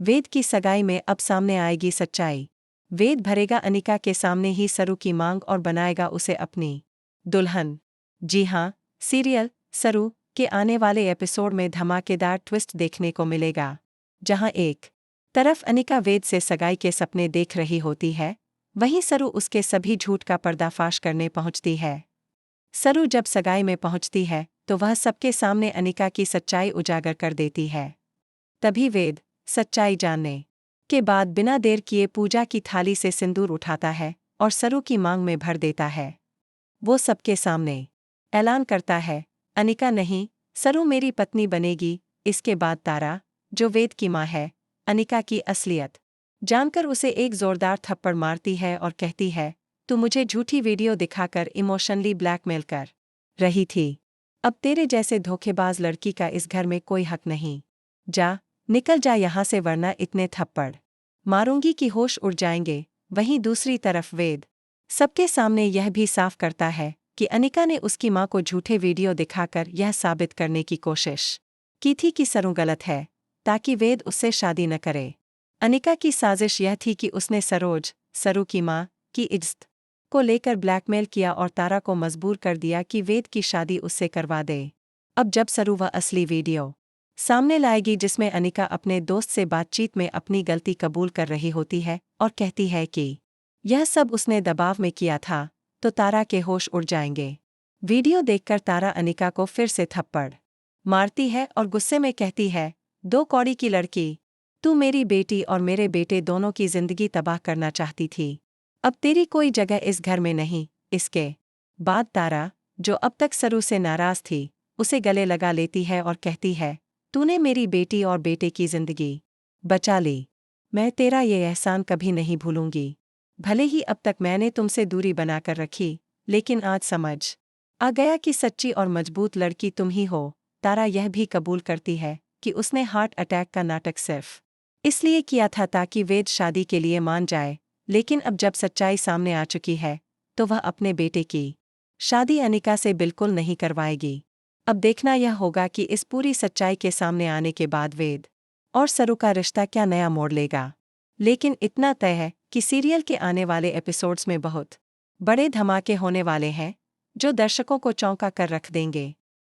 वेद की सगाई में अब सामने आएगी सच्चाई। वेद भरेगा अनिका के सामने ही सरू की मांग और बनाएगा उसे अपनी दुल्हन। जी हाँ, सीरियल सरू के आने वाले एपिसोड में धमाकेदार ट्विस्ट देखने को मिलेगा, जहां एक तरफ अनिका वेद से सगाई के सपने देख रही होती है, वहीं सरू उसके सभी झूठ का पर्दाफाश करने पहुंचती है। सरू जब सगाई में पहुंचती है तो वह सबके सामने अनिका की सच्चाई उजागर कर देती है। तभी वेद सच्चाई जानने के बाद बिना देर किए पूजा की थाली से सिंदूर उठाता है और सरू की मांग में भर देता है। वो सबके सामने ऐलान करता है, अनिका नहीं, सरू मेरी पत्नी बनेगी। इसके बाद तारा, जो वेद की माँ है, अनिका की असलियत जानकर उसे एक जोरदार थप्पड़ मारती है और कहती है, तू मुझे झूठी वीडियो दिखाकर इमोशनली ब्लैकमेल कर रही थी। अब तेरे जैसे धोखेबाज लड़की का इस घर में कोई हक नहीं। जा, निकल जा यहाँ से, वरना इतने थप्पड़ मारूंगी कि होश उड़ जाएंगे। वहीं दूसरी तरफ वेद सबके सामने यह भी साफ करता है कि अनिका ने उसकी मां को झूठे वीडियो दिखाकर यह साबित करने की कोशिश की थी कि सरू गलत है, ताकि वेद उससे शादी न करे। अनिका की साजिश यह थी कि उसने सरू की मां की इज्जत को लेकर ब्लैकमेल किया और तारा को मजबूर कर दिया कि वेद की शादी उससे करवा दे। अब जब सरू वह असली वीडियो सामने लाएगी जिसमें अनिका अपने दोस्त से बातचीत में अपनी गलती कबूल कर रही होती है और कहती है कि यह सब उसने दबाव में किया था, तो तारा के होश उड़ जाएंगे। वीडियो देखकर तारा अनिका को फिर से थप्पड़ मारती है और गुस्से में कहती है, दो कौड़ी की लड़की, तू मेरी बेटी और मेरे बेटे दोनों की जिंदगी तबाह करना चाहती थी। अब तेरी कोई जगह इस घर में नहीं। इसके बाद तारा, जो अब तक सरू से नाराज थी, उसे गले लगा लेती है और कहती है, तूने मेरी बेटी और बेटे की जिंदगी बचा ली। मैं तेरा ये एहसान कभी नहीं भूलूंगी। भले ही अब तक मैंने तुमसे दूरी बनाकर रखी, लेकिन आज समझ आ गया कि सच्ची और मजबूत लड़की तुम ही हो। तारा यह भी कबूल करती है कि उसने हार्ट अटैक का नाटक सिर्फ इसलिए किया था ताकि वेद शादी के लिए मान जाए, लेकिन अब जब सच्चाई सामने आ चुकी है, तो वह अपने बेटे की शादी अनिका से बिल्कुल नहीं करवाएगी। अब देखना यह होगा कि इस पूरी सच्चाई के सामने आने के बाद वेद और सरू का रिश्ता क्या नया मोड़ लेगा। लेकिन इतना तय है कि सीरियल के आने वाले एपिसोड्स में बहुत बड़े धमाके होने वाले हैं, जो दर्शकों को चौंका कर रख देंगे।